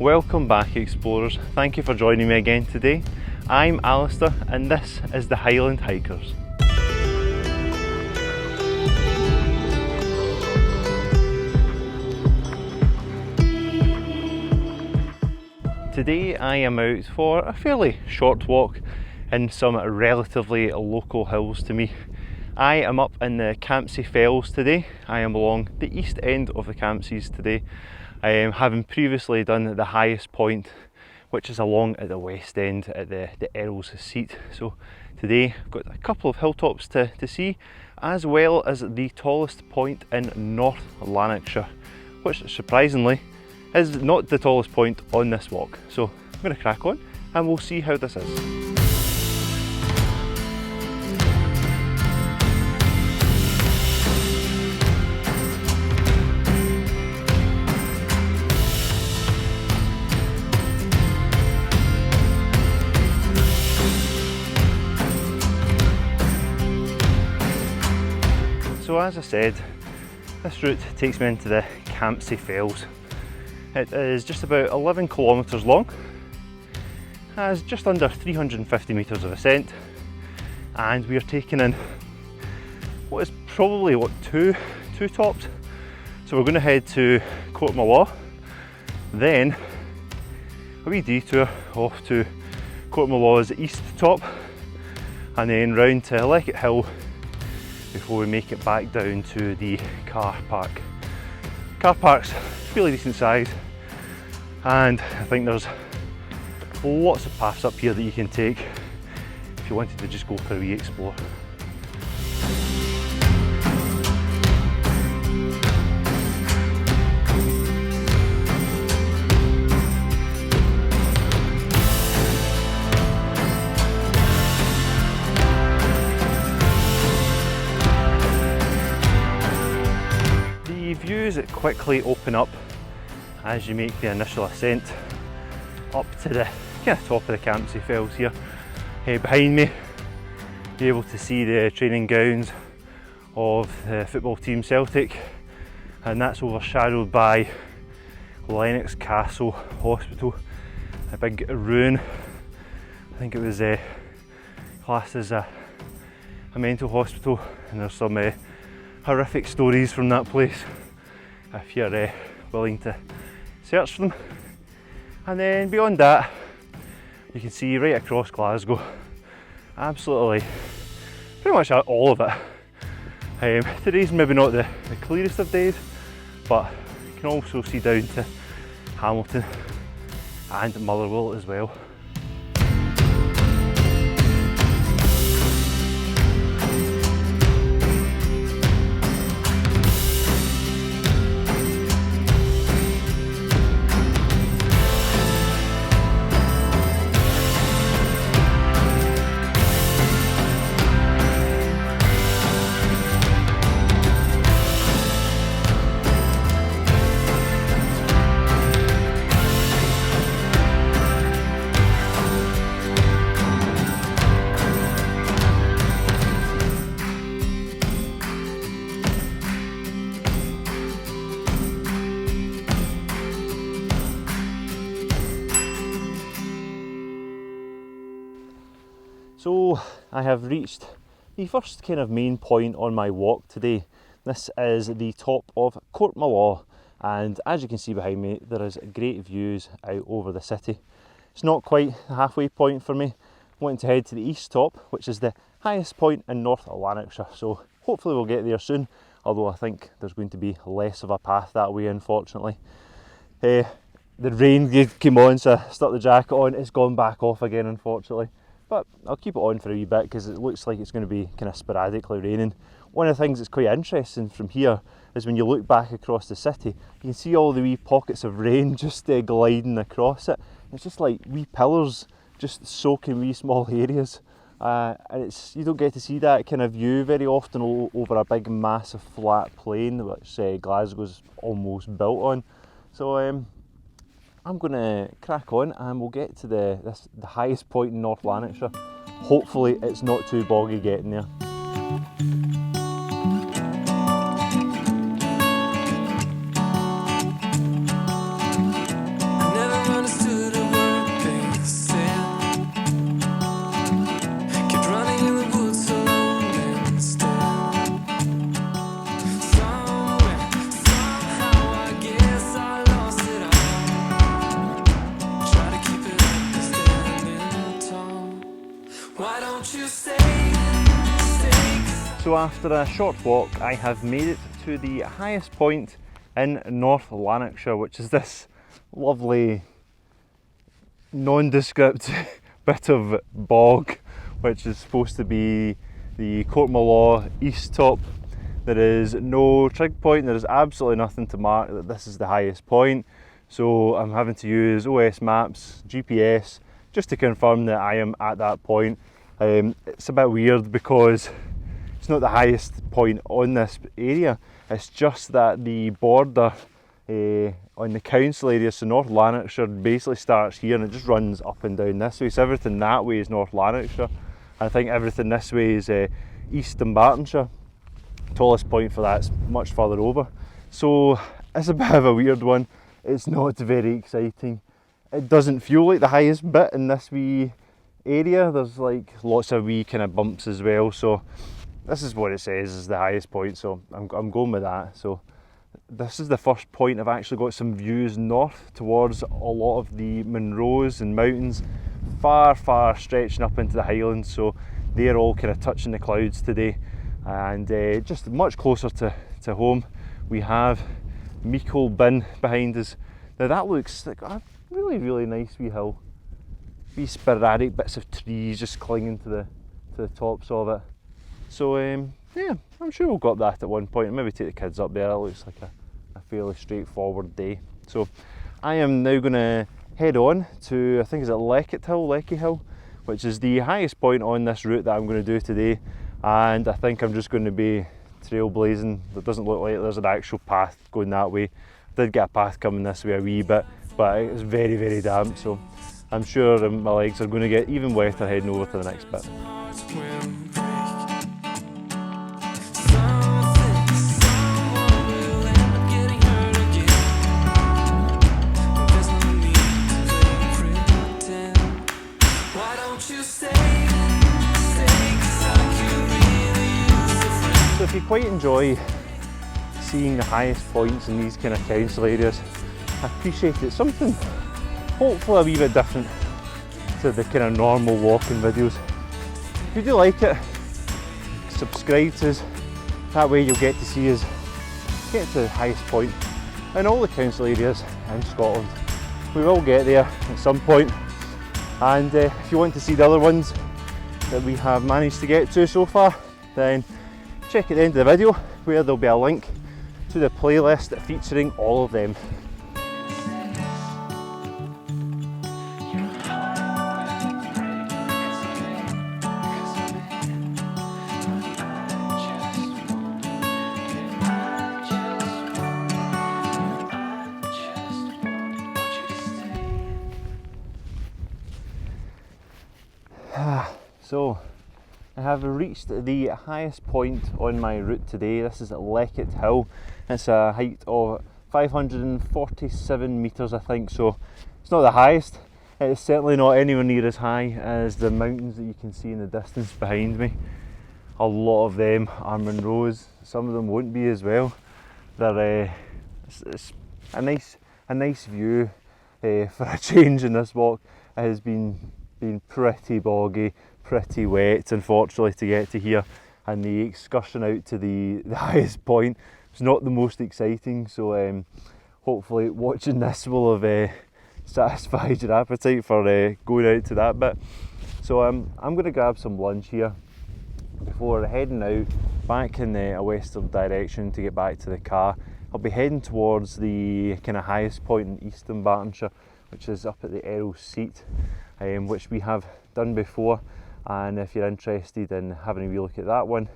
Welcome back, explorers. Thank you for joining me again today. I'm Alistair and this is the Highland Hikers. Today I am out for a fairly short walk in some relatively local hills to me. I am up in the Campsie Fells today. I am along the east end of the Campsies today, having previously done the highest point, which is along at the west end at the Earl's Seat. So today I've got a couple of hilltops to see, as well as the tallest point in North Lanarkshire, which surprisingly is not the tallest point on this walk. So I'm going to crack on and we'll see how this is. So as I said, this route takes me into the Campsie Fells. It is just about 11 kilometres long, has just under 350 metres of ascent, and we are taking in what is probably two tops. So we're going to head to Cort-ma-Law, then a wee detour off to Cort-ma-Law's east top, and then round to Lecket Hill before we make it back down to the car park. Car park's really decent size, and I think there's lots of paths up here that you can take if you wanted to just go for a wee explore. The views that quickly open up as you make the initial ascent up to the kind of top of the Campsie Fells here. Behind me, you're able to see the training grounds of the football team Celtic, and that's overshadowed by Lennox Castle Hospital, a big ruin. I think it was classed as a mental hospital, and there's some horrific stories from that place if you're willing to search for them. And then beyond that, you can see right across Glasgow, absolutely pretty much all of it. Today's maybe not the clearest of days, but you can also see down to Hamilton and Motherwell as well. So I have reached the first kind of main point on my walk today. This is the top of Cort-ma-Law, and as you can see behind me, there is great views out over the city. It's not quite the halfway point for me. I'm wanting to head to the east top, which is the highest point in North Lanarkshire, so hopefully we'll get there soon, although I think there's going to be less of a path that way, unfortunately. The rain came on, so I stuck the jacket on. It's gone back off again, unfortunately. But I'll keep it on for a wee bit because it looks like it's going to be kind of sporadically raining. One of the things that's quite interesting from here is when you look back across the city, you can see all the wee pockets of rain just gliding across it. It's just like wee pillars just soaking wee small areas. And you don't get to see that kind of view very often over a big massive flat plain, which Glasgow's almost built on. So I'm going to crack on and we'll get to the highest point in North Lanarkshire. Hopefully it's not too boggy getting there. Never So after a short walk, I have made it to the highest point in North Lanarkshire, which is this lovely nondescript bit of bog, which is supposed to be the Cort-ma-Law east top. There is no trig point, there is absolutely nothing to mark that this is the highest point. So I'm having to use OS maps, GPS, just to confirm that I am at that point. It's a bit weird because it's not the highest point on this area, it's just that the border on the council area, so North Lanarkshire basically starts here and it just runs up and down this way. So everything that way is North Lanarkshire. I think everything this way is East Dunbartonshire. Tallest point for that's much further over. So it's a bit of a weird one. It's not very exciting. It doesn't feel like the highest bit in this wee area. There's like lots of wee kind of bumps as well. So this is what it says is the highest point. So I'm going with that. So this is the first point I've actually got some views north towards a lot of the Munros and mountains, far stretching up into the Highlands. So they're all kind of touching the clouds today. And just much closer to home, we have Meikle Bin behind us. Now that looks like a really nice wee hill. Wee sporadic bits of trees just clinging to the tops of it. So yeah, I'm sure we'll go up that at one point and maybe take the kids up there. It looks like a fairly straightforward day. So I am now going to head on to, I think is it Lecket Hill, which is the highest point on this route that I'm going to do today. And I think I'm just going to be trailblazing. It doesn't look like there's an actual path going that way. I did get a path coming this way a wee bit, but it's very damp, so I'm sure my legs are going to get even wetter heading over to the next bit. So if you quite enjoy seeing the highest points in these kind of council areas, I appreciate it. Something hopefully a wee bit different to the kind of normal walking videos. If you do like it, subscribe to us. That way you'll get to see us get to the highest point in all the council areas in Scotland. We will get there at some point. And if you want to see the other ones that we have managed to get to so far, then check at the end of the video where there'll be a link to the playlist featuring all of them. So I have reached the highest point on my route today. This is at Lecket Hill. It's a height of 547 metres I think, so it's not the highest. It's certainly not anywhere near as high as the mountains that you can see in the distance behind me. A lot of them are Munros, some of them won't be as well. They're it's a nice view for a change in this walk. It has been pretty boggy, pretty wet unfortunately to get to here, and the excursion out to the highest point was not the most exciting, so hopefully watching this will have satisfied your appetite for going out to that bit. So I'm going to grab some lunch here before heading out back in a western direction to get back to the car. I'll be heading towards the kind of highest point in East Dunbartonshire, which is up at the Errol Seat, which we have done before. And if you're interested in having a wee look at that one,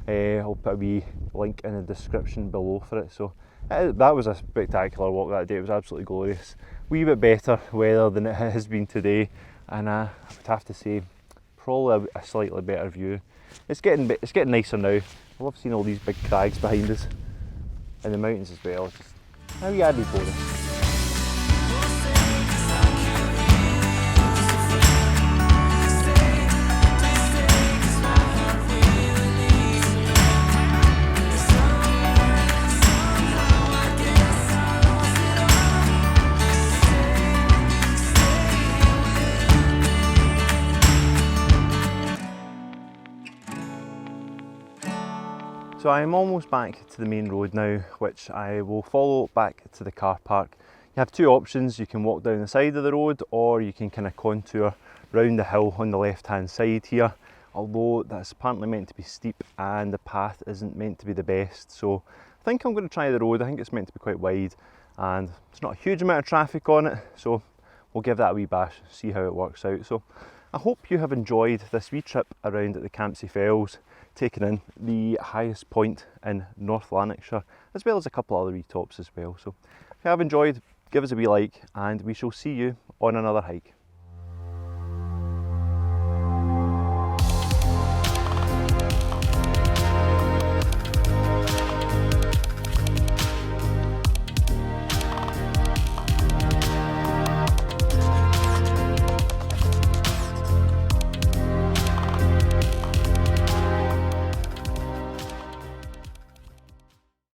I'll put a wee link in the description below for it. So that was a spectacular walk that day. It was absolutely glorious. Wee bit better weather than it has been today, and I would have to say probably a slightly better view. It's getting nicer now. I love seeing all these big crags behind us and the mountains as well. Just a wee added bonus. So I am almost back to the main road now, which I will follow back to the car park. You have two options: you can walk down the side of the road, or you can kind of contour round the hill on the left hand side here, although that's apparently meant to be steep and the path isn't meant to be the best. So I think I'm going to try the road. I think it's meant to be quite wide and there's not a huge amount of traffic on it, so we'll give that a wee bash, see how it works out. So I hope you have enjoyed this wee trip around at the Campsie Fells, taking in the highest point in North Lanarkshire, as well as a couple other wee tops as well. So if you have enjoyed, give us a wee like and we shall see you on another hike.